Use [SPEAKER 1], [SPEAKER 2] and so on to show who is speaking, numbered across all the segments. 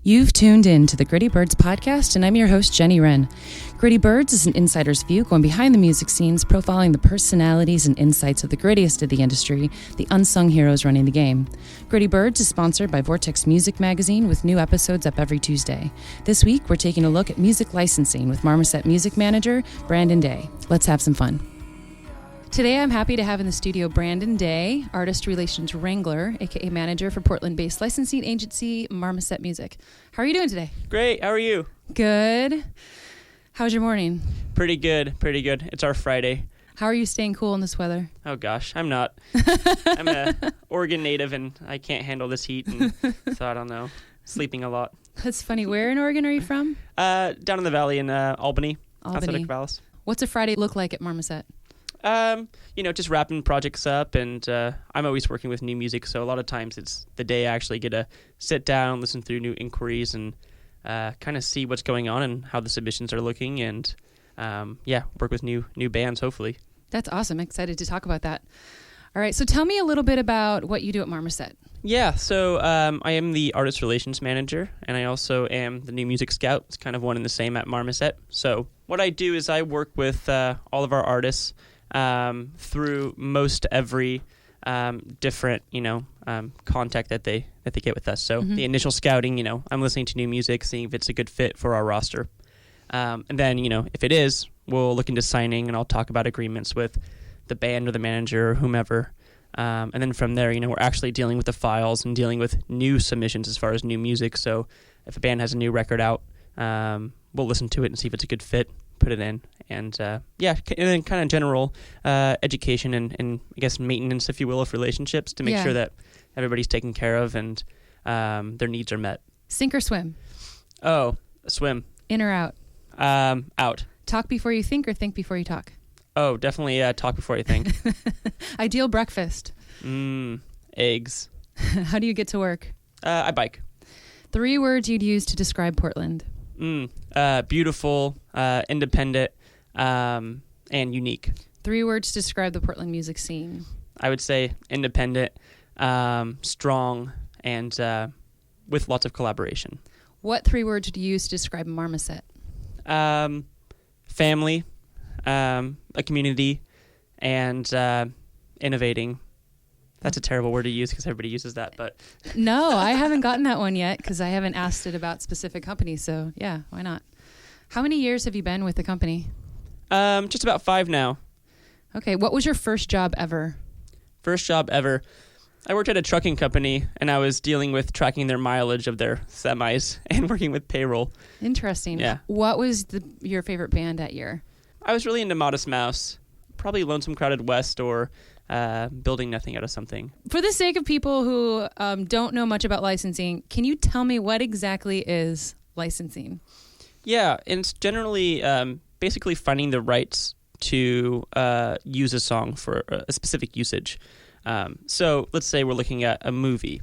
[SPEAKER 1] You've tuned in to the Gritty Birds podcast, and I'm your host, Jenny Wren. Gritty Birds is an insider's view going behind the music scenes, profiling the personalities and insights of the grittiest of the industry, the unsung heroes running the game. Gritty Birds is sponsored by Vortex Music Magazine, with new episodes up every Tuesday. This week, we're taking a look at music licensing with Marmoset music manager Brandon Day. Let's have some fun. Today, I'm happy to have in the studio Brandon Day, Artist Relations Wrangler, aka manager for Portland-based licensing agency Marmoset Music. How are you doing today?
[SPEAKER 2] Great. How are you?
[SPEAKER 1] Good. How's your morning?
[SPEAKER 2] Pretty good. It's our Friday.
[SPEAKER 1] How are you staying cool in this weather?
[SPEAKER 2] Oh, gosh. I'm not. I'm an Oregon native, and I can't handle this heat, and so I don't know. Sleeping a lot.
[SPEAKER 1] That's funny. Where in Oregon are you from?
[SPEAKER 2] Down in the valley in Albany, outside of Corvallis.
[SPEAKER 1] What's a Friday look like at Marmoset?
[SPEAKER 2] Just wrapping projects up, and I'm always working with new music, so a lot of times it's the day I actually get to sit down, listen through new inquiries, and kind of see what's going on and how the submissions are looking, and work with new bands, hopefully.
[SPEAKER 1] That's awesome. Excited to talk about that. All right, so tell me a little bit about what you do at Marmoset.
[SPEAKER 2] Yeah, so I am the Artist Relations Manager, and I also am the New Music Scout. It's kind of one and the same at Marmoset. So what I do is I work with all of our artists through most every different, contact that they get with us. So the initial scouting, I'm listening to new music, seeing if it's a good fit for our roster. And then, if it is, we'll look into signing, and I'll talk about agreements with the band or the manager or whomever. And then from there, we're actually dealing with the files and dealing with new submissions as far as new music. So if a band has a new record out, we'll listen to it and see if it's a good fit, put it in. And and then kind of general education and I guess maintenance, if you will, of relationships to make sure that everybody's taken care of and their needs are met.
[SPEAKER 1] Sink or swim?
[SPEAKER 2] Oh, swim. In
[SPEAKER 1] or out?
[SPEAKER 2] Out.
[SPEAKER 1] Talk before you think or think before you talk?
[SPEAKER 2] Oh, definitely talk before you think.
[SPEAKER 1] Ideal breakfast?
[SPEAKER 2] Eggs.
[SPEAKER 1] How do you get to work?
[SPEAKER 2] I bike.
[SPEAKER 1] 3 words you'd use to describe Portland?
[SPEAKER 2] Beautiful, independent, and unique.
[SPEAKER 1] 3 words to describe the Portland music scene?
[SPEAKER 2] I would say independent, strong, and with lots of collaboration.
[SPEAKER 1] What 3 words would you use to describe Marmoset?
[SPEAKER 2] Family, a community, and innovating. That's a terrible word to use because everybody uses that, but...
[SPEAKER 1] No, I haven't gotten that one yet because I haven't asked it about specific companies, so yeah, why not? How many years have you been with the company?
[SPEAKER 2] Just about 5 now.
[SPEAKER 1] Okay, what was your first job ever?
[SPEAKER 2] First job ever. I worked at a trucking company, and I was dealing with tracking their mileage of their semis and working with payroll.
[SPEAKER 1] Interesting.
[SPEAKER 2] Yeah.
[SPEAKER 1] What was your favorite band that year?
[SPEAKER 2] I was really into Modest Mouse, probably Lonesome Crowded West or Building Nothing Out of Something.
[SPEAKER 1] For the sake of people who don't know much about licensing, can you tell me what exactly is licensing?
[SPEAKER 2] Yeah, and it's generally basically finding the rights to use a song for a specific usage. So let's say we're looking at a movie.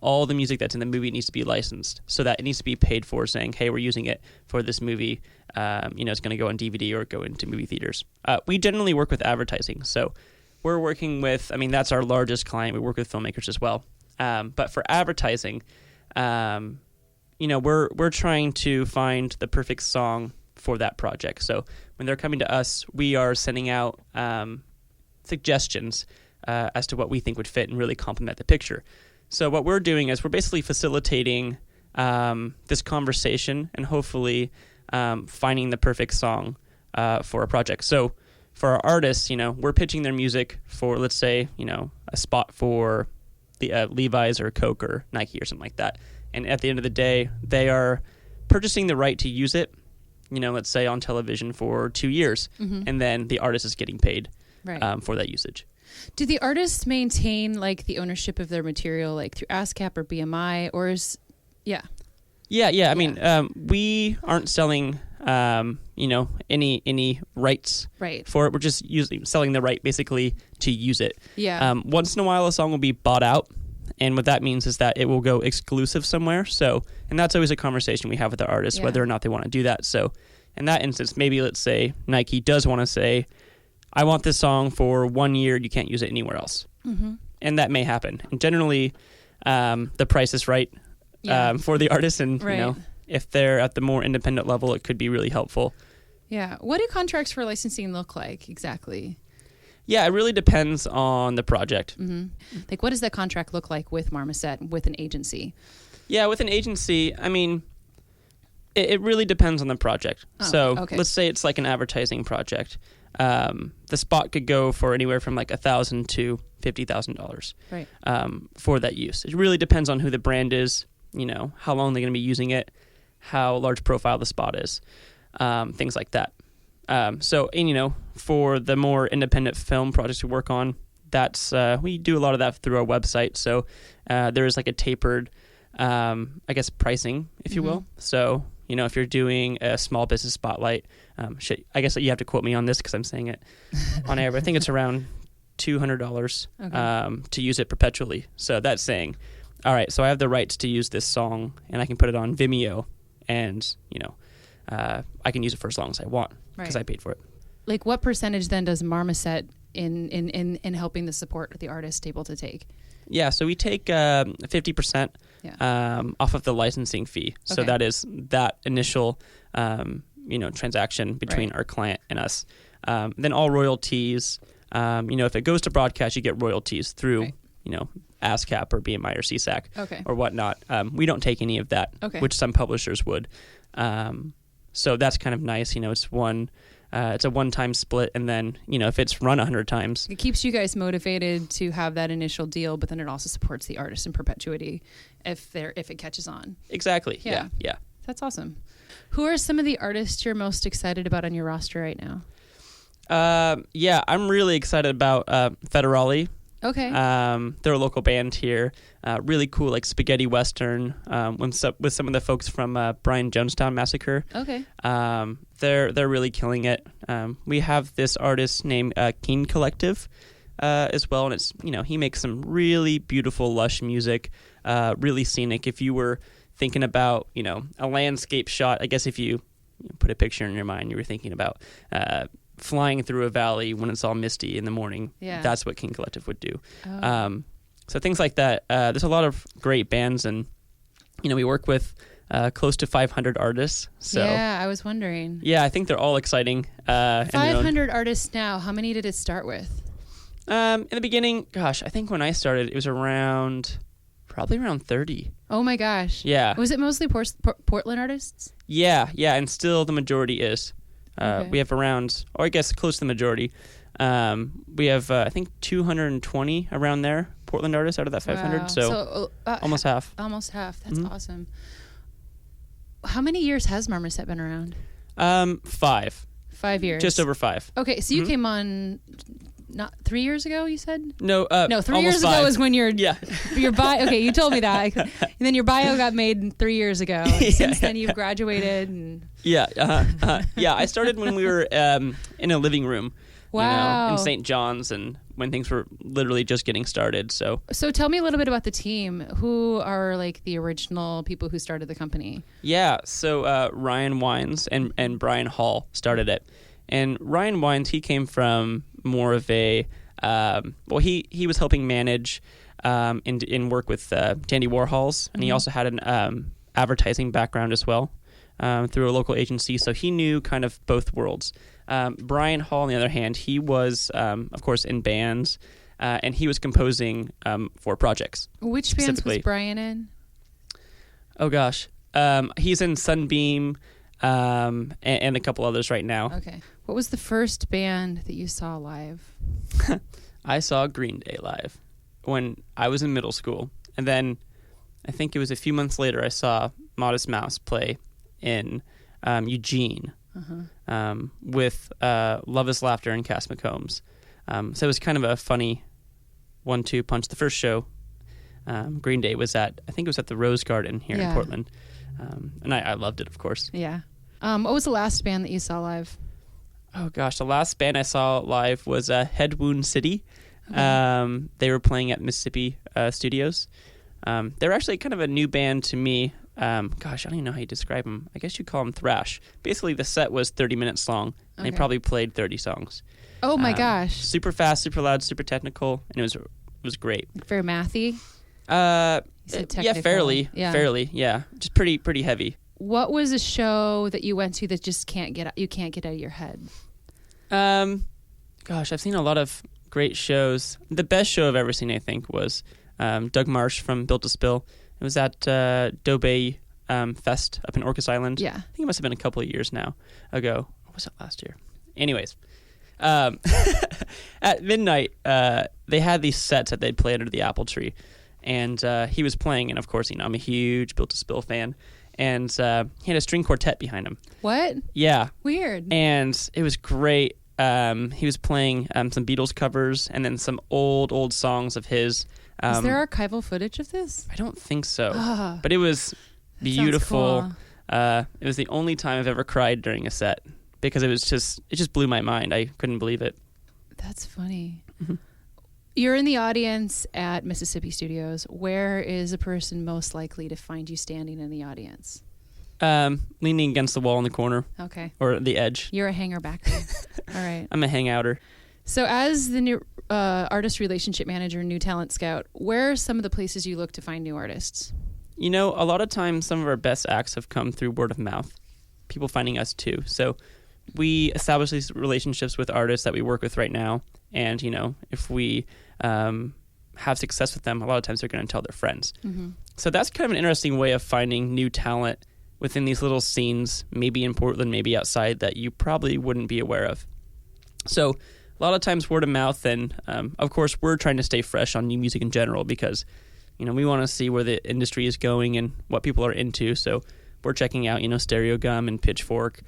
[SPEAKER 2] All the music that's in the movie needs to be licensed so that it needs to be paid for, saying, hey, we're using it for this movie. It's going to go on DVD or go into movie theaters. We generally work with advertising. So we're working with, that's our largest client. We work with filmmakers as well. But for advertising, we're trying to find the perfect song for that project. So when they're coming to us, we are sending out suggestions as to what we think would fit and really complement the picture. So what we're doing is we're basically facilitating this conversation and hopefully finding the perfect song for a project. So for our artists, we're pitching their music for, let's say, a spot for the Levi's or Coke or Nike or something like that. And at the end of the day, they are purchasing the right to use it, let's say on television for 2 years. And then the artist is getting paid for that usage.
[SPEAKER 1] Do the artists maintain the ownership of their material through ASCAP or BMI or is... Yeah.
[SPEAKER 2] Yeah. We aren't selling, any rights for it. We're just selling the right basically to use it.
[SPEAKER 1] Yeah.
[SPEAKER 2] Once in a while, a song will be bought out. And what that means is that it will go exclusive somewhere. So, and that's always a conversation we have with the artist, whether or not they want to do that. So in that instance, maybe let's say Nike does want to say, I want this song for 1 year. You can't use it anywhere else. And that may happen. And generally, the price is right. for the artist, and
[SPEAKER 1] Right.
[SPEAKER 2] you know, if they're at the more independent level, it could be really helpful.
[SPEAKER 1] Yeah. What do contracts for licensing look like exactly?
[SPEAKER 2] Yeah, it really depends on the project.
[SPEAKER 1] Mm-hmm. Like, what does that contract look like with Marmoset, with an agency?
[SPEAKER 2] Yeah, with an agency, I mean, it really depends on the project. So
[SPEAKER 1] okay.
[SPEAKER 2] let's say it's like an advertising project. The spot could go for anywhere from like $1,000 to $50,000
[SPEAKER 1] Right.
[SPEAKER 2] For that use. It really depends on who the brand is, you know, how long they're going to be using it, how large profile the spot is, things like that. So, and, you know, for the more independent film projects we work on, that's we do a lot of that through our website. So there is like a tapered, I guess, pricing, if you will. So, you know, if you're doing a small business spotlight, I guess you have to quote me on this because I'm saying it on air, but I think it's around $200 to use it perpetually. So that's saying, all right, so I have the rights to use this song and I can put it on Vimeo and, you know, I can use it for as long as I want because I paid for it.
[SPEAKER 1] Like, what percentage then does Marmoset in helping the support the artist able to take?
[SPEAKER 2] Yeah, so we take 50% off of the licensing fee. So that is that initial, you know, transaction between our client and us. Then all royalties, you know, if it goes to broadcast, you get royalties through, you know, ASCAP or BMI or CSAC or whatnot. We don't take any of that, which some publishers would. So that's kind of nice. You know, it's a one-time split, and then, you know, if it's run 100 times,
[SPEAKER 1] it keeps you guys motivated to have that initial deal, but then it also supports the artist in perpetuity if it catches on.
[SPEAKER 2] Exactly. Yeah.
[SPEAKER 1] That's awesome. Who are some of the artists you're most excited about on your roster right now?
[SPEAKER 2] Yeah, I'm really excited about Federale.
[SPEAKER 1] Okay.
[SPEAKER 2] They're a local band here. Really cool, like spaghetti western. With some of the folks from Brian Jonestown Massacre.
[SPEAKER 1] Okay.
[SPEAKER 2] They're really killing it. We have this artist named Keen Collective as well, and it's, you know, he makes some really beautiful, lush music, really scenic. If you were thinking about, you know, a landscape shot, I guess if you put a picture in your mind, you were thinking about flying through a valley when it's all misty in the morning. Yeah. That's what King Collective would do. So things like that. There's a lot of great bands, and, you know, we work with close to 500 artists. So
[SPEAKER 1] yeah, I was wondering.
[SPEAKER 2] Yeah, I think they're all exciting.
[SPEAKER 1] 500 artists now. How many did it start with?
[SPEAKER 2] In the beginning, gosh, I think when I started, it was probably around 30.
[SPEAKER 1] Oh my gosh.
[SPEAKER 2] Yeah.
[SPEAKER 1] Was it mostly Portland artists?
[SPEAKER 2] Yeah, and still the majority is. We have around, or I guess close to the majority. We have, I think, 220 around there, Portland artists out of that 500.
[SPEAKER 1] Wow.
[SPEAKER 2] So almost half.
[SPEAKER 1] Almost half. That's awesome. How many years has Marmoset been around?
[SPEAKER 2] 5.
[SPEAKER 1] 5 years.
[SPEAKER 2] Just over 5.
[SPEAKER 1] Okay, so you came on not 3 years ago, you said?
[SPEAKER 2] No,
[SPEAKER 1] 3 years ago is when your bio. Okay, you told me that, and then your bio got made 3 years ago. And since then, you've graduated. And
[SPEAKER 2] yeah. I started when we were in a living room.
[SPEAKER 1] Wow.
[SPEAKER 2] You know, in St. John's, and when things were literally just getting started. So
[SPEAKER 1] tell me a little bit about the team. Who are like the original people who started the company? Yeah,
[SPEAKER 2] so Ryan Wines and Brian Hall started it. And Ryan Wines, he came from more of a he was helping manage and work with Dandy Warhols, and he also had an advertising background as well through a local agency, so he knew kind of both worlds. Brian Hall, on the other hand, he was of course in bands, and he was composing for projects.
[SPEAKER 1] Which bands was Brian in?
[SPEAKER 2] Oh gosh, he's in Sunbeam and a couple others right now.
[SPEAKER 1] Okay. What was the first band that you saw live?
[SPEAKER 2] I saw Green Day live when I was in middle school. And then I think it was a few months later I saw Modest Mouse play in Eugene with Love is Laughter and Cass McCombs. So it was kind of a funny 1-2 punch. The first show, Green Day, was I think it was at the Rose Garden here in Portland. And I loved it, of course.
[SPEAKER 1] Yeah. What was the last band that you saw live?
[SPEAKER 2] Oh, gosh. The last band I saw live was Head Wound City. They were playing at Mississippi Studios. They were actually kind of a new band to me. Gosh, I don't even know how you describe them. I guess you'd call them thrash. Basically, the set was 30 minutes long, and they probably played 30 songs.
[SPEAKER 1] Oh, my gosh.
[SPEAKER 2] Super fast, super loud, super technical, and it was great.
[SPEAKER 1] Very mathy? said
[SPEAKER 2] Yeah,
[SPEAKER 1] technical.
[SPEAKER 2] fairly, yeah. Just pretty heavy.
[SPEAKER 1] What was a show that you went to that just you can't get out of your head?
[SPEAKER 2] Gosh, I've seen a lot of great shows. The best show I've ever seen, I think, was Doug Marsh from Built to Spill. It was at Dobay Fest up in Orcas Island.
[SPEAKER 1] Yeah.
[SPEAKER 2] I think it must have been a couple of years ago. Or was it last year? Anyways, at midnight, they had these sets that they'd play under the apple tree. And he was playing, and of course, I'm a huge Built to Spill fan. And he had a string quartet behind him.
[SPEAKER 1] What?
[SPEAKER 2] Yeah.
[SPEAKER 1] Weird.
[SPEAKER 2] And it was great. He was playing some Beatles covers and then some old songs of his.
[SPEAKER 1] Is there archival footage of this?
[SPEAKER 2] I don't think so. But it was beautiful.
[SPEAKER 1] Cool.
[SPEAKER 2] It was the only time I've ever cried during a set because it just blew my mind. I couldn't believe it.
[SPEAKER 1] That's funny.
[SPEAKER 2] Mm-hmm.
[SPEAKER 1] You're in the audience at Mississippi Studios. Where is a person most likely to find you standing in the audience?
[SPEAKER 2] Leaning against the wall in the corner.
[SPEAKER 1] Okay.
[SPEAKER 2] Or the edge.
[SPEAKER 1] You're a hanger back there. All right.
[SPEAKER 2] I'm a hangouter.
[SPEAKER 1] So as the new artist relationship manager, new talent scout, where are some of the places you look to find new artists?
[SPEAKER 2] A lot of times some of our best acts have come through word of mouth. People finding us too. So we establish these relationships with artists that we work with right now. And, if we have success with them, a lot of times they're going to tell their friends.
[SPEAKER 1] Mm-hmm.
[SPEAKER 2] So that's kind of an interesting way of finding new talent within these little scenes, maybe in Portland, maybe outside, that you probably wouldn't be aware of. So a lot of times word of mouth, and of course we're trying to stay fresh on new music in general because, we want to see where the industry is going and what people are into. So we're checking out, Stereo Gum and Pitchfork,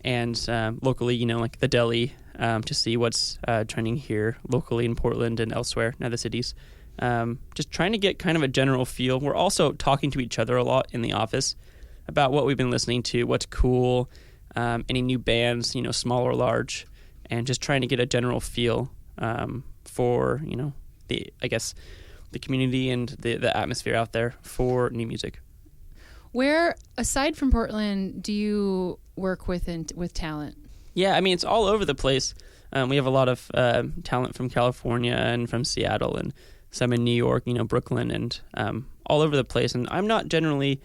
[SPEAKER 2] and locally, like the Deli, to see what's trending here locally in Portland and elsewhere in other cities. Just trying to get kind of a general feel. We're also talking to each other a lot in the office about what we've been listening to, what's cool, any new bands, small or large, and just trying to get a general feel for, the community and the atmosphere out there for new music.
[SPEAKER 1] Where, aside from Portland, do you work with talent? Yeah,
[SPEAKER 2] it's all over the place. We have a lot of talent from California and from Seattle and some in New York, Brooklyn, and all over the place. And I'm not generally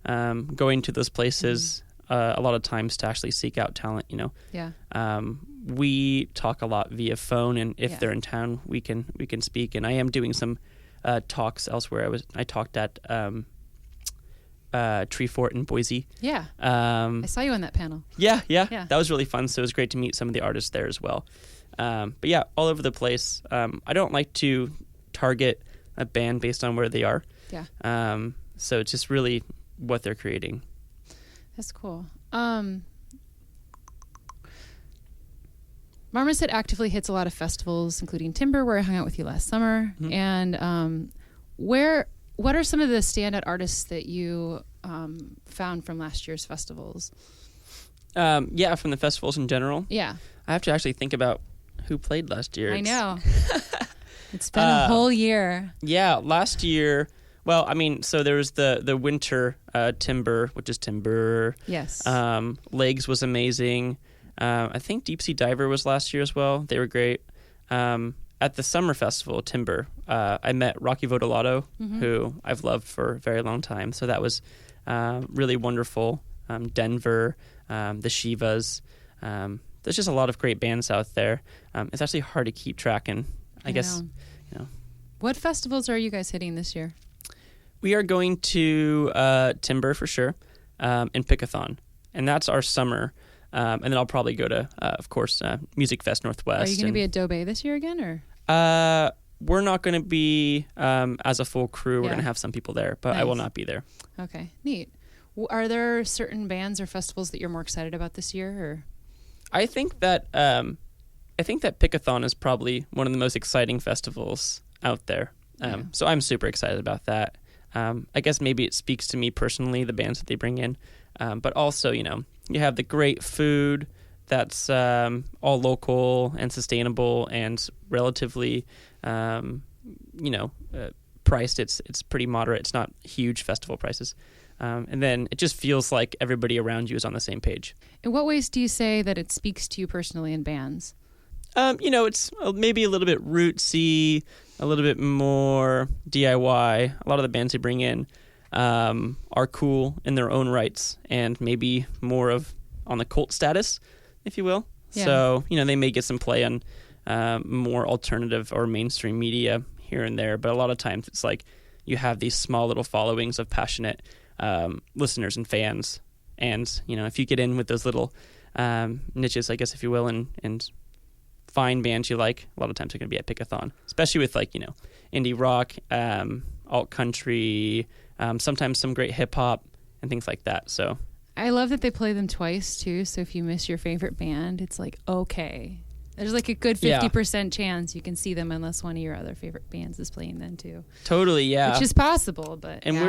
[SPEAKER 2] going to those places a lot of times to actually seek out talent,
[SPEAKER 1] Yeah.
[SPEAKER 2] We talk a lot via phone, and if they're in town, we can speak. And I am doing some talks elsewhere. I talked at Tree Fort in Boise.
[SPEAKER 1] Yeah. I saw you on that panel.
[SPEAKER 2] Yeah. That was really fun. So it was great to meet some of the artists there as well. But yeah, all over the place. I don't like to target a band based on where they are.
[SPEAKER 1] Yeah.
[SPEAKER 2] So it's just really what they're creating.
[SPEAKER 1] That's cool. Marmoset actively hits a lot of festivals, including Timber, where I hung out with you last summer. Mm-hmm. And what are some of the standout artists that you found from last year's festivals?
[SPEAKER 2] From the festivals in general.
[SPEAKER 1] Yeah.
[SPEAKER 2] I have to actually think about who played last year.
[SPEAKER 1] I know. It's been a whole year.
[SPEAKER 2] Yeah, last year. Well, so there was the winter Timber, which is Timber.
[SPEAKER 1] Yes.
[SPEAKER 2] Legs was amazing. I think Deep Sea Diver was last year as well. They were great. At the summer festival, Timber, I met Rocky Vodolato, mm-hmm. who I've loved for a very long time. So that was really wonderful. Denver, the Shivas. There's just a lot of great bands out there. It's actually hard to keep track, and I guess.
[SPEAKER 1] What festivals are you guys hitting this year?
[SPEAKER 2] We are going to Timber for sure, and Pickathon, and that's our summer. And then I'll probably go to, of course, Music Fest Northwest.
[SPEAKER 1] Are you going to be at Dobay this year again, or?
[SPEAKER 2] We're not going to be as a full crew. We're going to have some people there, but I will not be there.
[SPEAKER 1] Okay, neat. Are there certain bands or festivals that you're more excited about this year, or?
[SPEAKER 2] I think that Pickathon is probably one of the most exciting festivals out there. So I'm super excited about that. I guess maybe it speaks to me personally, the bands that they bring in, but also, you have the great food that's all local and sustainable and relatively, priced. It's pretty moderate. It's not huge festival prices. And then it just feels like everybody around you is on the same page.
[SPEAKER 1] In what ways do you say that it speaks to you personally in bands?
[SPEAKER 2] It's maybe a little bit rootsy, a little bit more DIY. A lot of the bands they bring in are cool in their own rights and maybe more of on the cult status, if you will.
[SPEAKER 1] Yeah.
[SPEAKER 2] So, they may get some play on more alternative or mainstream media here and there, but a lot of times it's like you have these small little followings of passionate listeners and fans. And, if you get in with those little niches, I guess, if you will, and find bands you like, a lot of times they're going to be at Pickathon, especially with indie rock, alt country, sometimes some great hip hop and things like that. So
[SPEAKER 1] I love that they play them twice too. So if you miss your favorite band, it's like, okay, there's like a good 50% chance you can see them unless one of your other favorite bands is playing then too.
[SPEAKER 2] Totally, yeah.
[SPEAKER 1] Which is possible, but
[SPEAKER 2] and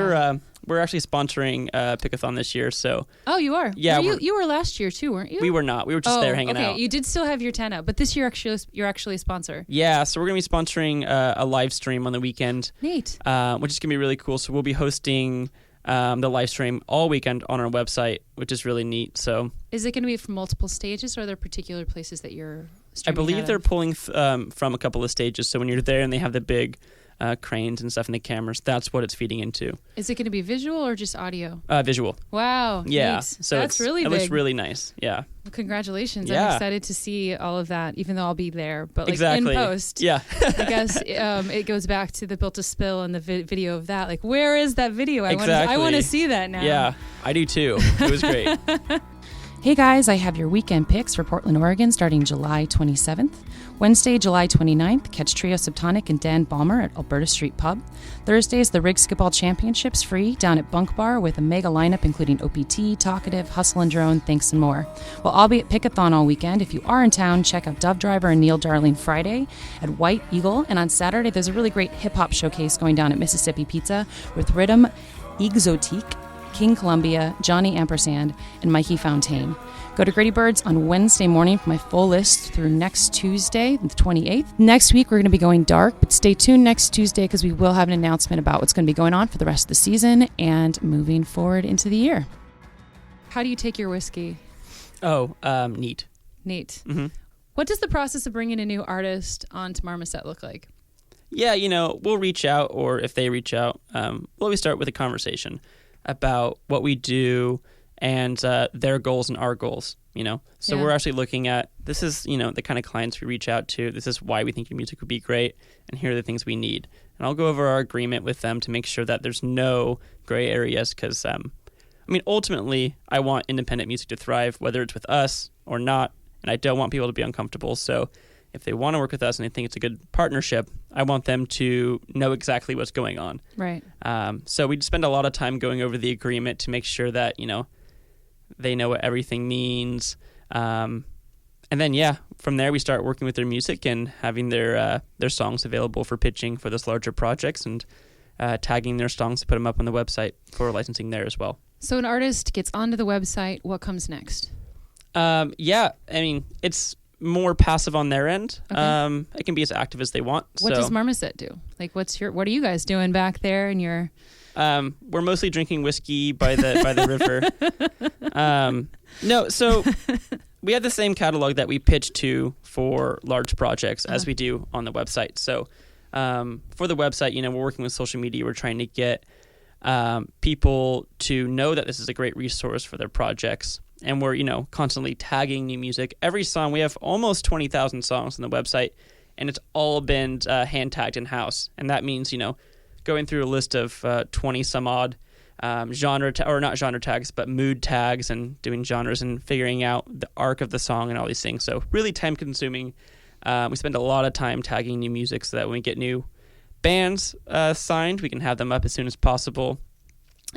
[SPEAKER 2] we're actually sponsoring Pickathon this year. So
[SPEAKER 1] you are.
[SPEAKER 2] Yeah,
[SPEAKER 1] you were last year too, weren't you?
[SPEAKER 2] We were not. We were just there hanging out.
[SPEAKER 1] Okay, you did still have your tent out, but this year you're actually a sponsor.
[SPEAKER 2] Yeah, so we're gonna be sponsoring a live stream on the weekend.
[SPEAKER 1] Neat.
[SPEAKER 2] Which is gonna be really cool. So we'll be hosting the live stream all weekend on our website, which is really neat. So
[SPEAKER 1] is it going to be from multiple stages, or are there particular places that you're streaming?
[SPEAKER 2] I believe they're pulling from a couple of stages. So when you're there and they have the big cranes and stuff and the cameras, that's what it's feeding into.
[SPEAKER 1] Is it going to be visual or just audio?
[SPEAKER 2] Visual.
[SPEAKER 1] Wow.
[SPEAKER 2] Yeah.
[SPEAKER 1] Neat.
[SPEAKER 2] So
[SPEAKER 1] that's really big.
[SPEAKER 2] It looks really nice. Yeah.
[SPEAKER 1] Well, congratulations.
[SPEAKER 2] Yeah.
[SPEAKER 1] I'm excited to see all of that, even though I'll be there. But
[SPEAKER 2] exactly.
[SPEAKER 1] In post,
[SPEAKER 2] yeah.
[SPEAKER 1] I guess it goes back to the Built to Spill and the video of that. Like, where is that video? I want to see that now.
[SPEAKER 2] Yeah, I do too. It was great.
[SPEAKER 1] Hey guys, I have your weekend picks for Portland, Oregon starting July 27th. Wednesday, July 29th, catch Trio Subtonic and Dan Balmer at Alberta Street Pub. Thursday is the Rig Skiball Championships free down at Bunk Bar with a mega lineup including OPT, Talkative, Hustle and Drone, Thanks and more. Well, I'll be at Pickathon all weekend. If you are in town, check out Dove Driver and Neil Darling Friday at White Eagle. And on Saturday, there's a really great hip-hop showcase going down at Mississippi Pizza with Rhythm Exotique, King Columbia, Johnny Ampersand, and Mikey Fontaine. Go to Gritty Birds on Wednesday morning for my full list through next Tuesday, the 28th. Next week, we're going to be going dark, but stay tuned next Tuesday because we will have an announcement about what's going to be going on for the rest of the season and moving forward into the year. How do you take your whiskey?
[SPEAKER 2] Neat.
[SPEAKER 1] Neat.
[SPEAKER 2] Mm-hmm.
[SPEAKER 1] What does the process of bringing a new artist onto Marmoset look like?
[SPEAKER 2] Yeah, we'll reach out, or if they reach out, we'll always start with a conversation about what we do and their goals and our goals, So we're actually looking at, this is, the kind of clients we reach out to. This is why we think your music would be great, and here are the things we need. And I'll go over our agreement with them to make sure that there's no gray areas because, ultimately, I want independent music to thrive, whether it's with us or not, and I don't want people to be uncomfortable. So if they want to work with us and they think it's a good partnership, I want them to know exactly what's going on.
[SPEAKER 1] Right.
[SPEAKER 2] So we spend a lot of time going over the agreement to make sure that, they know what everything means. And then, from there we start working with their music and having their songs available for pitching for those larger projects and tagging their songs to put them up on the website for licensing there as well.
[SPEAKER 1] So an artist gets onto the website. What comes next?
[SPEAKER 2] It's more passive on their end.
[SPEAKER 1] Okay.
[SPEAKER 2] It can be as active as they want.
[SPEAKER 1] What does Marmoset do? Like, what are you guys doing back there in your...
[SPEAKER 2] we're mostly drinking whiskey by the river. No, so we have the same catalog that we pitch to for large projects as we do on the website. So for the website, we're working with social media. We're trying to get people to know that this is a great resource for their projects. And we're, constantly tagging new music. Every song, we have almost 20,000 songs on the website, and it's all been hand tagged in-house. And that means, going through a list of 20 some odd not genre tags, but mood tags and doing genres and figuring out the arc of the song and all these things. So really time consuming. We spend a lot of time tagging new music so that when we get new bands signed, we can have them up as soon as possible.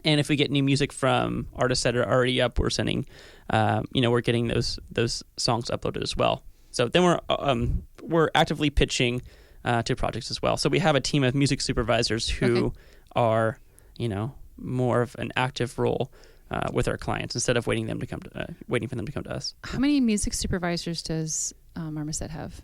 [SPEAKER 2] And if we get new music from artists that are already up, we're sending, we're getting those songs uploaded as well. So then we're actively pitching to projects as well. So we have a team of music supervisors who are, more of an active role with our clients instead of waiting for them to come to us.
[SPEAKER 1] How many music supervisors does Marmoset have?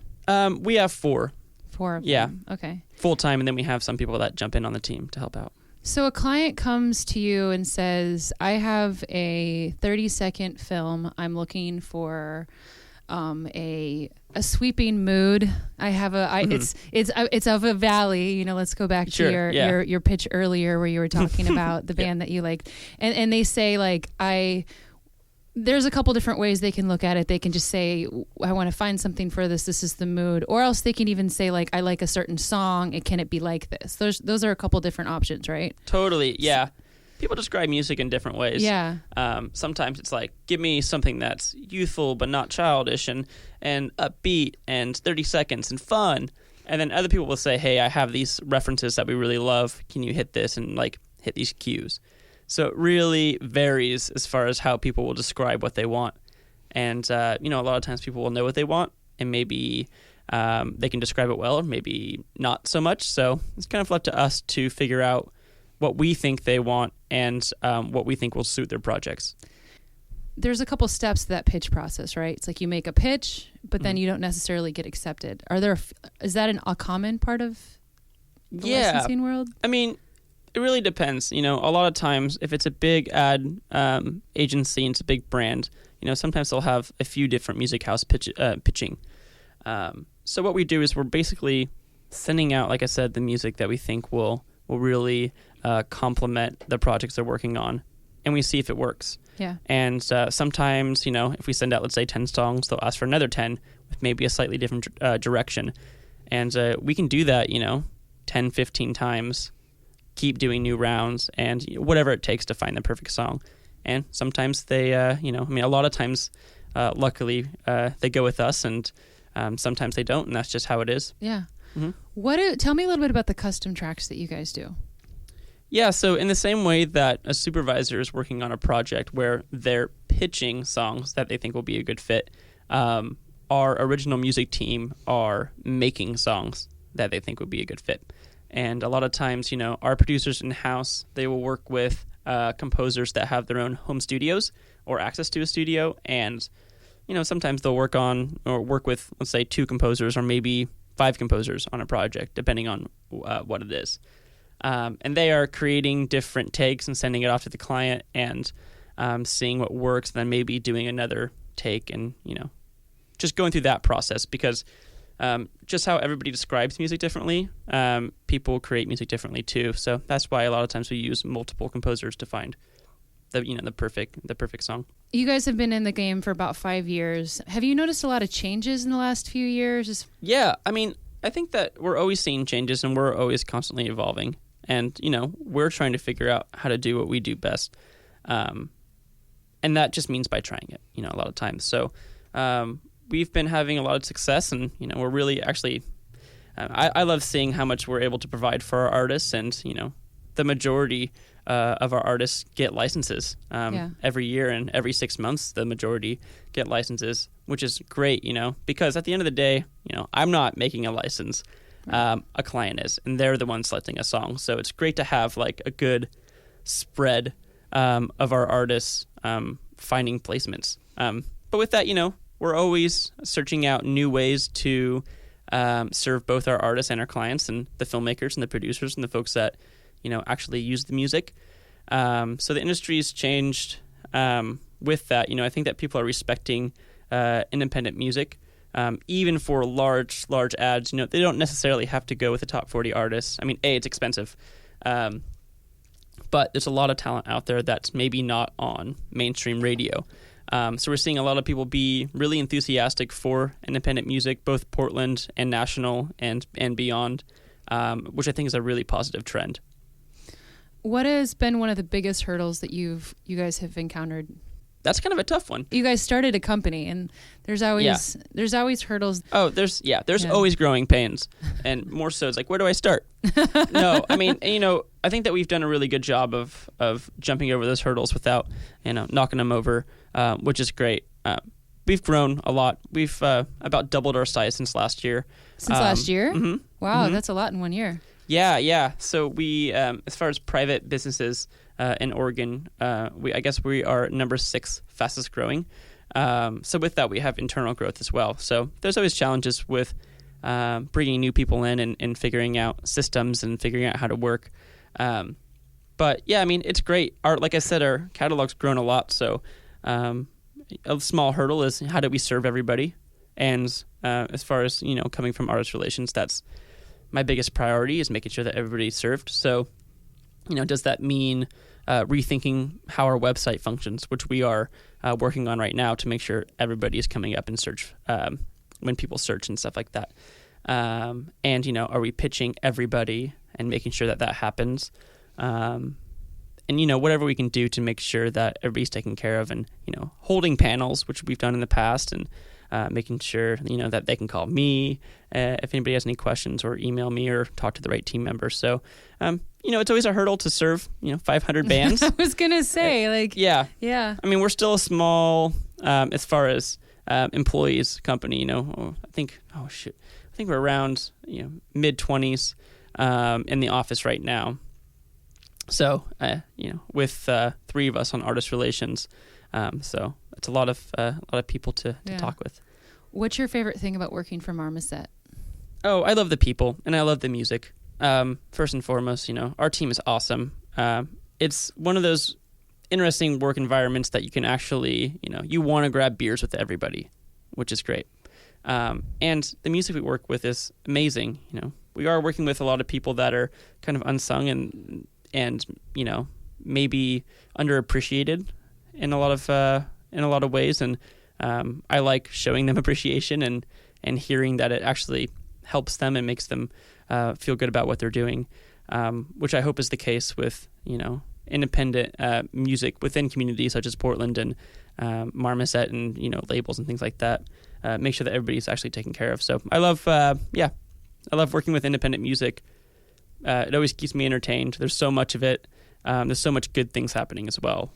[SPEAKER 2] We have 4.
[SPEAKER 1] 4 of them. Okay.
[SPEAKER 2] Full time, and then we have some people that jump in on the team to help out.
[SPEAKER 1] So a client comes to you and says, I have a 30-second film. I'm looking for a sweeping mood. I have it's of a valley. You know, let's go back to your pitch earlier where you were talking about the band that you liked, and they say like there's a couple different ways they can look at it. They can just say, I want to find something for this. This is the mood. Or else they can even say, like, I like a certain song. And can it be like this? Those are a couple different options, right?
[SPEAKER 2] Totally. Yeah. People describe music in different ways.
[SPEAKER 1] Yeah.
[SPEAKER 2] Sometimes it's like, give me something that's youthful but not childish and upbeat and 30 seconds and fun. And then other people will say, hey, I have these references that we really love. Can you hit this and like hit these cues? So it really varies as far as how people will describe what they want. And, a lot of times people will know what they want, and maybe they can describe it well, or maybe not so much. So it's kind of left to us to figure out what we think they want and what we think will suit their projects.
[SPEAKER 1] There's a couple steps to that pitch process, right? It's like you make a pitch, but then you don't necessarily get accepted. Is that a common part of the licensing world? I mean, it really depends. A lot of times, if it's a big ad agency and it's a big brand, sometimes they'll have a few different music house pitching. So what we do is we're basically sending out, like I said, the music that we think will really complement the projects they're working on, and we see if it works. Yeah. And sometimes, if we send out, let's say, 10 songs, they'll ask for another 10 with maybe a slightly different direction. And we can do that, 10, 15 times. Keep doing new rounds and whatever it takes to find the perfect song. And sometimes they, a lot of times, luckily, they go with us, and sometimes they don't, and that's just how it is. Yeah. Mm-hmm. Tell me a little bit about the custom tracks that you guys do. Yeah, so in the same way that a supervisor is working on a project where they're pitching songs that they think will be a good fit, our original music team are making songs that they think would be a good fit. And a lot of times, our producers in-house, they will work with composers that have their own home studios or access to a studio. And, sometimes they'll work with, let's say, 2 composers or maybe 5 composers on a project, depending on what it is. And they are creating different takes and sending it off to the client and seeing what works, then maybe doing another take and, just going through that process because just how everybody describes music differently, people create music differently too. So that's why a lot of times we use multiple composers to find the perfect song. You guys have been in the game for about 5 years. Have you noticed a lot of changes in the last few years? Yeah, I think that we're always seeing changes and we're always constantly evolving. And, we're trying to figure out how to do what we do best. And that just means by trying it, a lot of times. So we've been having a lot of success, and we're really actually I love seeing how much we're able to provide for our artists, and the majority of our artists get licenses every year, and every 6 months the majority get licenses, which is great, because at the end of the day, I'm not making a license, a client is, and they're the ones selecting a song. So it's great to have like a good spread of our artists finding placements. But with that, we're always searching out new ways to serve both our artists and our clients, and the filmmakers and the producers and the folks that actually use the music. So the industry's changed with that. I think that people are respecting independent music, even for large ads. They don't necessarily have to go with the top 40 artists. It's expensive, but there's a lot of talent out there that's maybe not on mainstream radio. So we're seeing a lot of people be really enthusiastic for independent music, both Portland and national and beyond, which I think is a really positive trend. What has been one of the biggest hurdles that you guys have encountered? That's kind of a tough one. You guys started a company, and there's always hurdles. Oh, there's always growing pains, and more so it's like, where do I start? No, I think that we've done a really good job of jumping over those hurdles without knocking them over, which is great. We've grown a lot. We've about doubled our size since last year. Since last year? Mm-hmm. Wow, that's a lot in 1 year. Yeah. So we, as far as private businesses in Oregon, we are number 6 fastest growing. So with that, we have internal growth as well. So there's always challenges with bringing new people in and figuring out systems and figuring out how to work. But yeah, it's great. Like I said, our catalog's grown a lot. So
[SPEAKER 2] a small hurdle is how do we serve everybody? And as far as, coming from artist relations, that's my biggest priority, is making sure that everybody's served. So, does that mean rethinking how our website functions, which we are working on right now to make sure everybody is coming up in search when people search and stuff like that. And, are we pitching everybody and making sure that happens? And, whatever we can do to make sure that everybody's taken care of, and, holding panels, which we've done in the past, and making sure, that they can call me if anybody has any questions, or email me, or talk to the right team member. So, it's always a hurdle to serve, 500 bands.
[SPEAKER 1] I was going to say,
[SPEAKER 2] Yeah.
[SPEAKER 1] Yeah.
[SPEAKER 2] I mean, we're still a small, as far as employees company, I think we're around, mid-20s in the office right now. So, with 3 of us on artist relations, so it's a lot of people to talk with.
[SPEAKER 1] What's your favorite thing about working for Marmoset?
[SPEAKER 2] Oh, I love the people, and I love the music. First and foremost, our team is awesome. It's one of those interesting work environments that you can actually, you want to grab beers with everybody, which is great. And the music we work with is amazing. We are working with a lot of people that are kind of unsung and maybe underappreciated in a lot of ways. And I like showing them appreciation and hearing that it actually helps them and makes them feel good about what they're doing, which I hope is the case with, independent music within communities such as Portland and Marmoset and, labels and things like that. Make sure that everybody's actually taken care of. So I love working with independent music. It always keeps me entertained. There's so much of it. There's so much good things happening as well.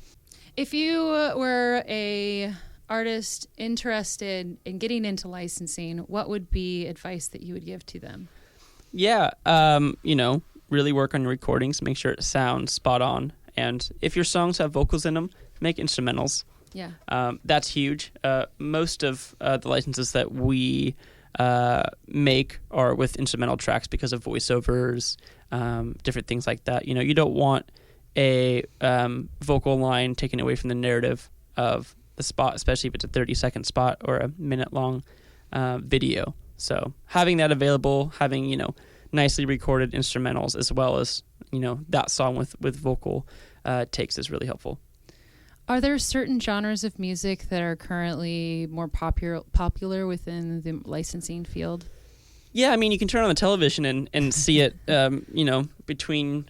[SPEAKER 1] If you were a artist interested in getting into licensing, what would be advice that you would give to them? Yeah,
[SPEAKER 2] really work on your recordings. Make sure it sounds spot on. And if your songs have vocals in them, make instrumentals.
[SPEAKER 1] Yeah.
[SPEAKER 2] That's huge. Most of the licenses that we make are with instrumental tracks because of voiceovers, different things like that. You don't want a vocal line taken away from the narrative of the spot, especially if it's a 30-second spot or a minute-long video. So having that available, having, nicely recorded instrumentals as well as, that song with vocal takes is really helpful.
[SPEAKER 1] Are there certain genres of music that are currently more popular within the licensing field?
[SPEAKER 2] Yeah, I mean, you can turn on the television and see it, between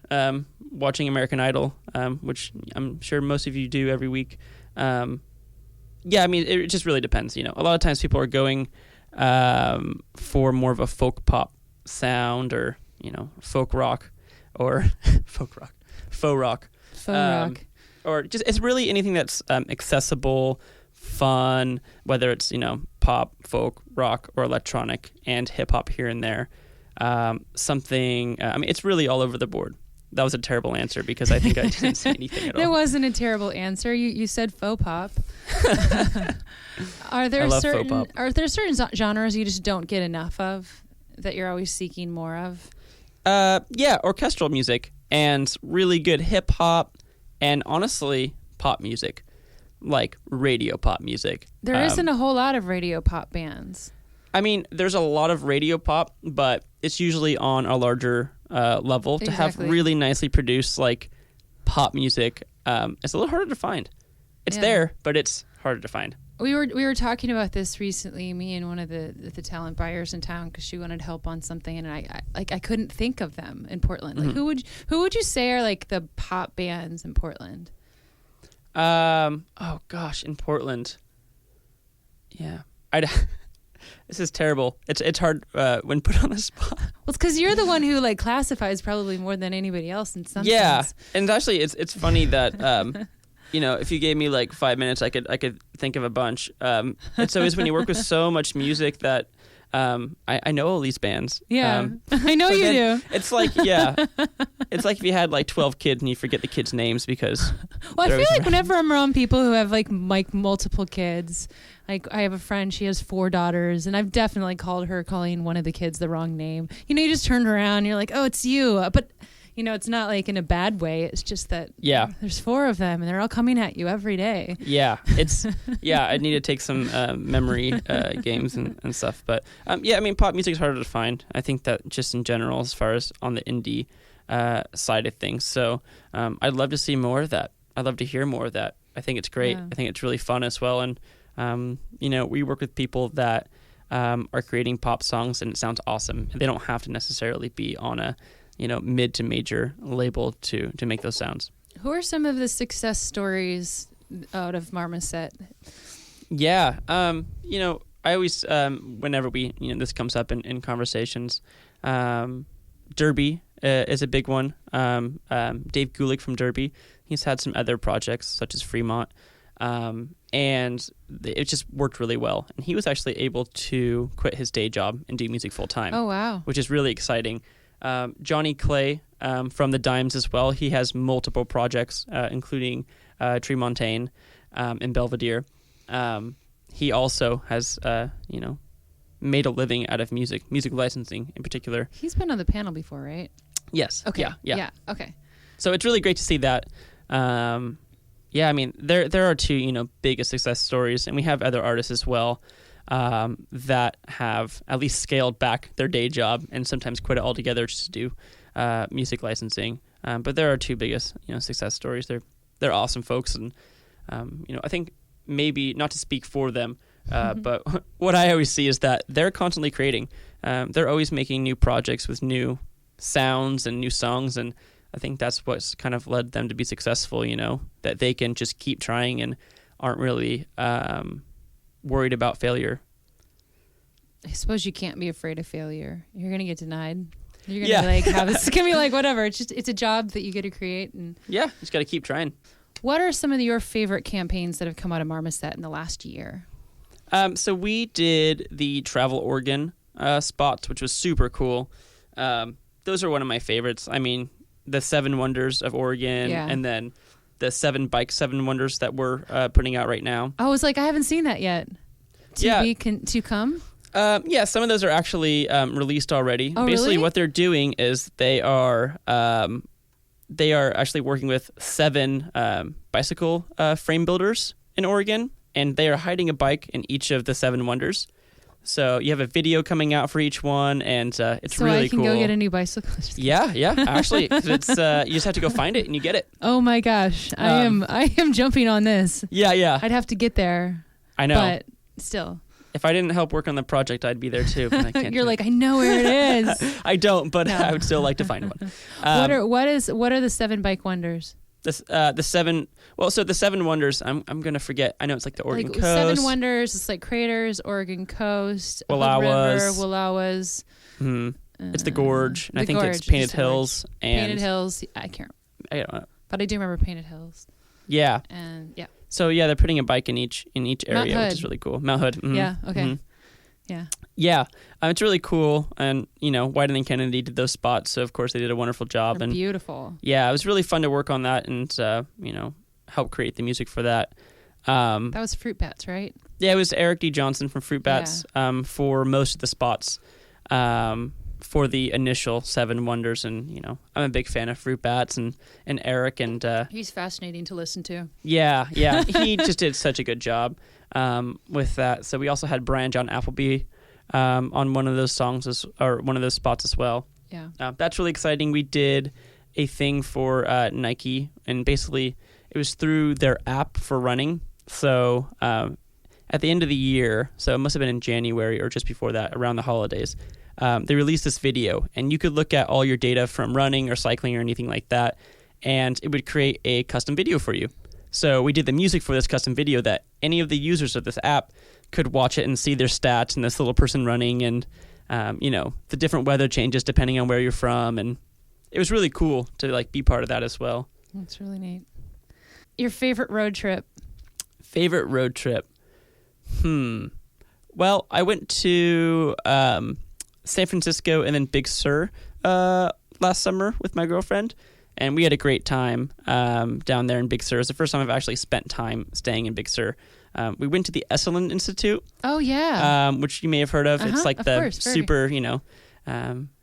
[SPEAKER 2] watching American Idol, which I'm sure most of you do every week. Yeah, I mean, it just really depends. A lot of times people are going for more of a folk pop sound, or, folk rock, or faux rock. Or just, it's really anything that's accessible, fun, whether it's, pop, folk, rock, or electronic, and hip hop here and there. Something, it's really all over the board. That was a terrible answer because I think I didn't say anything at all.
[SPEAKER 1] That wasn't a terrible answer. You said faux pop. Are there certain genres you just don't get enough of that you're always seeking more of?
[SPEAKER 2] Yeah, orchestral music and really good hip hop, and honestly, pop music, like radio pop music.
[SPEAKER 1] There isn't a whole lot of radio pop bands. I mean,
[SPEAKER 2] there's a lot of radio pop, but it's usually on a larger level. Exactly. To have really nicely produced like pop music, it's a little harder to find. It's there, but it's harder to find.
[SPEAKER 1] We were talking about this recently, me and one of the talent buyers in town, because she wanted help on something, and I couldn't think of them in Portland. Like, who would you say are like the pop bands in Portland?
[SPEAKER 2] Oh gosh, in Portland. Yeah, this is terrible. It's hard when put on the spot.
[SPEAKER 1] Well, it's because you're the one who like classifies probably more than anybody else in some sense.
[SPEAKER 2] Yeah, and actually, it's funny that if you gave me like 5 minutes, I could think of a bunch. It's always when you work with so much music that I know all these bands.
[SPEAKER 1] Yeah, I know you do.
[SPEAKER 2] It's like it's like if you had like 12 kids and you forget the kids' names because.
[SPEAKER 1] Well, I feel like whenever I'm around people who have like multiple kids, like I have a friend, she has 4 daughters, and I've definitely calling one of the kids the wrong name. You just turned around, and you're like, oh, it's you, but. it's not like in a bad way. It's just that there's 4 of them and they're all coming at you every day.
[SPEAKER 2] Yeah, I need to take some memory games and stuff. But pop music is harder to find. I think that just in general, as far as on the indie side of things. So I'd love to see more of that. I'd love to hear more of that. I think it's great. I think it's really fun as well. And, we work with people that are creating pop songs and it sounds awesome. They don't have to necessarily be on a mid to major label to make those sounds.
[SPEAKER 1] Who are some of the success stories out of Marmoset?
[SPEAKER 2] Yeah. I always, whenever this comes up in conversations, Derby is a big one. Dave Gulick from Derby, he's had some other projects such as Fremont. And it just worked really well. And he was actually able to quit his day job and do music full time.
[SPEAKER 1] Oh, wow.
[SPEAKER 2] Which is really exciting. Johnny Clay from the Dimes as well. He has multiple projects, including Tremontaine and Belvedere. He also has, made a living out of music licensing in particular.
[SPEAKER 1] He's been on the panel before, right?
[SPEAKER 2] Yes.
[SPEAKER 1] Okay.
[SPEAKER 2] Yeah.
[SPEAKER 1] Okay.
[SPEAKER 2] So it's really great to see that. There are 2, biggest success stories, and we have other artists as well. That have at least scaled back their day job and sometimes quit it altogether just to do music licensing. But there are 2 biggest success stories. They're awesome folks, and I think maybe not to speak for them, but what I always see is that they're constantly creating. They're always making new projects with new sounds and new songs, and I think that's what's kind of led them to be successful. That they can just keep trying and aren't really worried about failure.
[SPEAKER 1] I suppose you can't be afraid of failure. You're going to get denied. You're going to be like, it's going to be like, whatever. It's a job that you get to create. And
[SPEAKER 2] just got to keep trying.
[SPEAKER 1] What are some of your favorite campaigns that have come out of Marmoset in the last year?
[SPEAKER 2] So we did the Travel Oregon spots, which was super cool. Those are one of my favorites. I mean, the 7 Wonders of Oregon and then the 7 Wonders that we're putting out right now.
[SPEAKER 1] I was like, I haven't seen that yet. To come?
[SPEAKER 2] Some of those are actually released already.
[SPEAKER 1] Oh,
[SPEAKER 2] Basically,
[SPEAKER 1] really?
[SPEAKER 2] what they're doing is they are actually working with 7 bicycle frame builders in Oregon, and they are hiding a bike in each of the 7 Wonders. So you have a video coming out for each one, and it's really cool.
[SPEAKER 1] So I can go get a new bicycle?
[SPEAKER 2] Yeah. Actually, 'cause it's you just have to go find it and you get it.
[SPEAKER 1] Oh my gosh, I am jumping on this.
[SPEAKER 2] Yeah.
[SPEAKER 1] I'd have to get there.
[SPEAKER 2] I know,
[SPEAKER 1] but still.
[SPEAKER 2] If I didn't help work on the project, I'd be there too. But I can't.
[SPEAKER 1] You're like, I know where it is.
[SPEAKER 2] I don't, but I would still like to find one.
[SPEAKER 1] What are the 7 bike wonders?
[SPEAKER 2] The 7. Well, so the 7 Wonders. I'm gonna forget. I know it's like the Oregon Coast.
[SPEAKER 1] 7 Wonders. It's like Craters, Oregon Coast, Hood River, Wallowas.
[SPEAKER 2] Mm-hmm. It's the Gorge, and I think
[SPEAKER 1] Gorge,
[SPEAKER 2] it's Painted Hills. And
[SPEAKER 1] Painted Hills. I can't.
[SPEAKER 2] I don't know.
[SPEAKER 1] But I do remember Painted Hills.
[SPEAKER 2] Yeah.
[SPEAKER 1] And
[SPEAKER 2] So they're putting a bike in each area, which is really cool. Mount Hood. Mm-hmm.
[SPEAKER 1] Yeah. Okay.
[SPEAKER 2] Mm-hmm.
[SPEAKER 1] Yeah.
[SPEAKER 2] Yeah. It's really cool. And, White and Kennedy did those spots. So, of course, they did a wonderful job.
[SPEAKER 1] They're beautiful.
[SPEAKER 2] Yeah. It was really fun to work on that and, help create the music for that.
[SPEAKER 1] That was Fruit Bats, right?
[SPEAKER 2] Yeah. It was Eric D. Johnson from Fruit Bats for most of the spots for the initial 7 Wonders. And, I'm a big fan of Fruit Bats and Eric. And
[SPEAKER 1] he's fascinating to listen to.
[SPEAKER 2] Yeah. He just did such a good job with that. So we also had Brian John Appleby on one of those songs or one of those spots as well.
[SPEAKER 1] Yeah.
[SPEAKER 2] That's really exciting. We did a thing for Nike, and basically it was through their app for running. So at the end of the year, so it must have been in January or just before that, around the holidays, they released this video, and you could look at all your data from running or cycling or anything like that, and it would create a custom video for you. So we did the music for this custom video that any of the users of this app could watch it and see their stats and this little person running and, the different weather changes depending on where you're from. And it was really cool to be part of that as well.
[SPEAKER 1] That's really neat. Your favorite road trip?
[SPEAKER 2] Favorite road trip? Well, I went to San Francisco and then Big Sur last summer with my girlfriend. And we had a great time down there in Big Sur. It's the first time I've actually spent time staying in Big Sur. We went to the Esalen Institute.
[SPEAKER 1] Oh, yeah.
[SPEAKER 2] Which you may have heard of. It's
[SPEAKER 1] super,
[SPEAKER 2] super,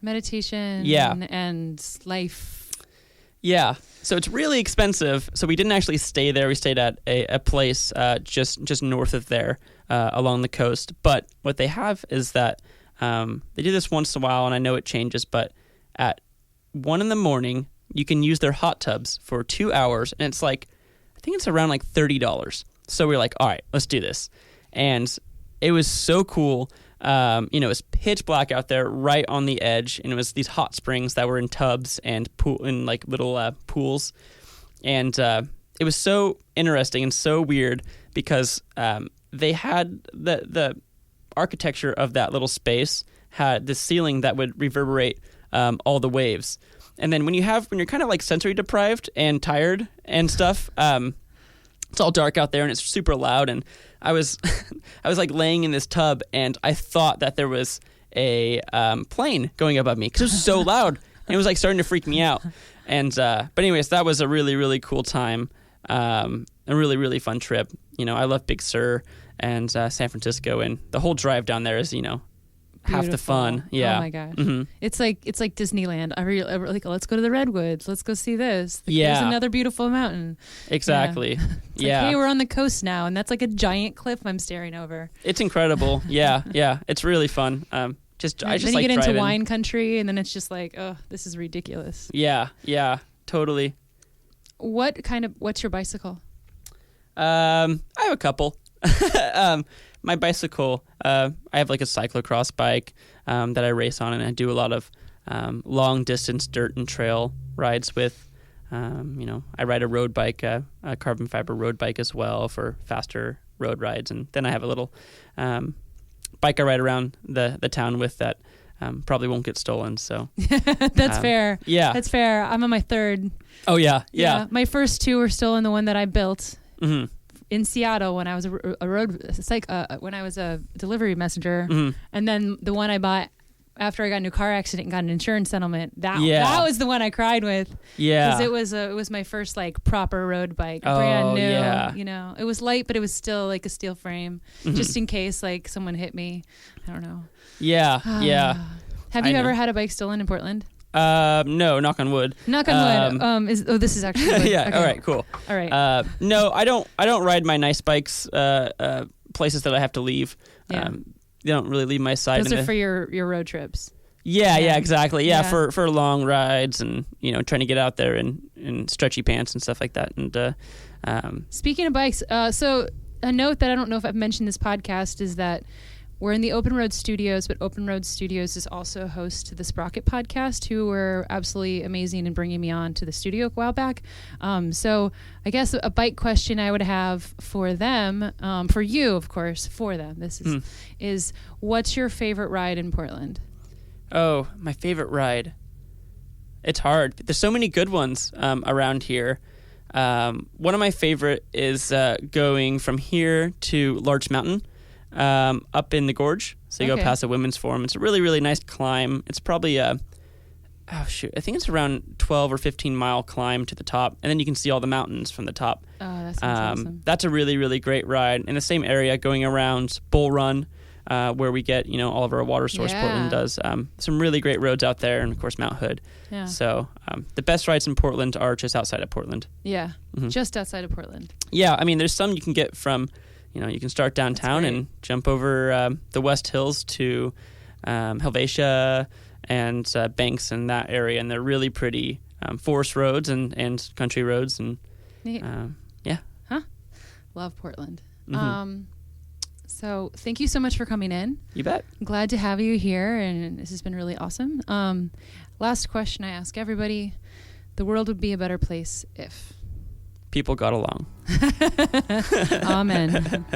[SPEAKER 1] meditation and life.
[SPEAKER 2] Yeah. So it's really expensive. So we didn't actually stay there. We stayed at a place just north of there along the coast. But what they have is that they do this once in a while, and I know it changes, but at 1 a.m, you can use their hot tubs for 2 hours, and it's like, I think it's around like $30. So we were like, all right, let's do this. And it was so cool. It was pitch black out there right on the edge, and it was these hot springs that were in tubs and in like little pools. And it was so interesting and so weird because they had the architecture of that little space had the ceiling that would reverberate all the waves. And then when you're kind of like sensory deprived and tired and stuff, it's all dark out there and it's super loud. And I was like laying in this tub, and I thought that there was a plane going above me because it was so loud. And it was like starting to freak me out. And but anyways, that was a really, really cool time. A really, really fun trip. I love Big Sur and San Francisco, and the whole drive down there is half the fun. Yeah.
[SPEAKER 1] Oh my gosh.
[SPEAKER 2] Mm-hmm.
[SPEAKER 1] It's like Disneyland. Like, let's go to the Redwoods. Let's go see this.
[SPEAKER 2] Yeah.
[SPEAKER 1] There's another beautiful mountain.
[SPEAKER 2] Exactly.
[SPEAKER 1] Yeah. Like, hey, we're on the coast now, and that's like a giant cliff I'm staring over.
[SPEAKER 2] It's incredible. Yeah. Yeah. It's really fun. I just
[SPEAKER 1] then
[SPEAKER 2] like
[SPEAKER 1] you get
[SPEAKER 2] driving.
[SPEAKER 1] into wine country, and then it's just like, oh, this is ridiculous.
[SPEAKER 2] Yeah. Yeah. Totally.
[SPEAKER 1] What's your bicycle?
[SPEAKER 2] I have a couple. My bicycle, I have like a cyclocross bike that I race on, and I do a lot of long distance dirt and trail rides with. I ride a road bike, a carbon fiber road bike as well for faster road rides, and then I have a little bike I ride around the town with that probably won't get stolen. So
[SPEAKER 1] that's fair.
[SPEAKER 2] Yeah,
[SPEAKER 1] that's fair. I'm on my third.
[SPEAKER 2] Oh yeah.
[SPEAKER 1] My first two are still in the one that I built.
[SPEAKER 2] Mm-hmm.
[SPEAKER 1] In Seattle when I was when I was a delivery messenger,
[SPEAKER 2] mm-hmm.
[SPEAKER 1] and then the one I bought after I got into a car accident and got an insurance settlement. That was the one I cried with.
[SPEAKER 2] Yeah,
[SPEAKER 1] because it was my first like proper road bike, brand new.
[SPEAKER 2] Yeah.
[SPEAKER 1] It was light, but it was still like a steel frame,
[SPEAKER 2] mm-hmm.
[SPEAKER 1] just in case like someone hit me. I don't know.
[SPEAKER 2] Yeah, yeah.
[SPEAKER 1] Have you ever had a bike stolen in Portland?
[SPEAKER 2] No, knock on wood.
[SPEAKER 1] Knock on wood. This is actually wood.
[SPEAKER 2] Yeah.
[SPEAKER 1] Okay.
[SPEAKER 2] All right. Cool.
[SPEAKER 1] All right.
[SPEAKER 2] No, I don't ride my nice bikes places that I have to leave.
[SPEAKER 1] Yeah.
[SPEAKER 2] They don't really leave my side.
[SPEAKER 1] Those are for your road trips.
[SPEAKER 2] Yeah, exactly. Yeah, for long rides and trying to get out there in stretchy pants and stuff like that. And
[SPEAKER 1] speaking of bikes, so a note that I don't know if I've mentioned this podcast is that we're in the Open Road Studios, but Open Road Studios is also host to the Sprocket podcast, who were absolutely amazing in bringing me on to the studio a while back. So I guess a bike question I would have for them, for you, of course, for them, this is what's your favorite ride in Portland?
[SPEAKER 2] Oh, my favorite ride. It's hard. There's so many good ones around here. One of my favorite is going from here to Larch Mountain. Up in the gorge, so you go past the Women's Forum. It's a really, really nice climb. It's probably I think it's around 12 or 15 mile climb to the top, and then you can see all the mountains from the top.
[SPEAKER 1] Oh, that sounds awesome.
[SPEAKER 2] That's a really, really great ride. In the same area, going around Bull Run, where we get all of our water source. Portland does some really great roads out there, and of course Mount Hood. Yeah. So the best rides in Portland are just outside of Portland.
[SPEAKER 1] Yeah, just outside of Portland.
[SPEAKER 2] Yeah, I mean, there's some you can get from. You can start downtown and jump over the West Hills to Helvetia and Banks and that area, and they're really pretty forest roads and country roads. And
[SPEAKER 1] love Portland.
[SPEAKER 2] Mm-hmm.
[SPEAKER 1] So thank you so much for coming in.
[SPEAKER 2] You bet.
[SPEAKER 1] I'm glad to have you here, and this has been really awesome. Last question I ask everybody: the world would be a better place if
[SPEAKER 2] people got along.
[SPEAKER 1] Amen.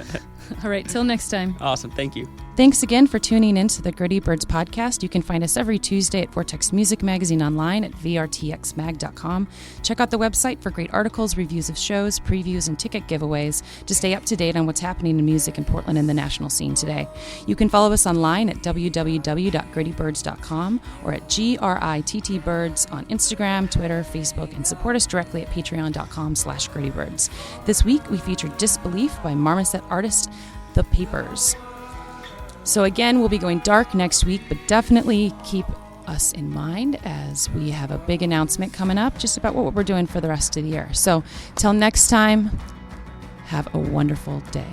[SPEAKER 1] All right, till next time.
[SPEAKER 2] Awesome. Thank you.
[SPEAKER 1] Thanks again for tuning in to the Gritty Birds podcast. You can find us every Tuesday at Vortex Music Magazine online at vrtxmag.com. Check out the website for great articles, reviews of shows, previews, and ticket giveaways to stay up to date on what's happening in music in Portland and the national scene today. You can follow us online at www.grittybirds.com or at GRITTBirds on Instagram, Twitter, Facebook, and support us directly at patreon.com/grittybirds. This week, we featured Disbelief by Marmoset artist The Papers. So again, we'll be going dark next week, but definitely keep us in mind as we have a big announcement coming up just about what we're doing for the rest of the year. So till next time, have a wonderful day.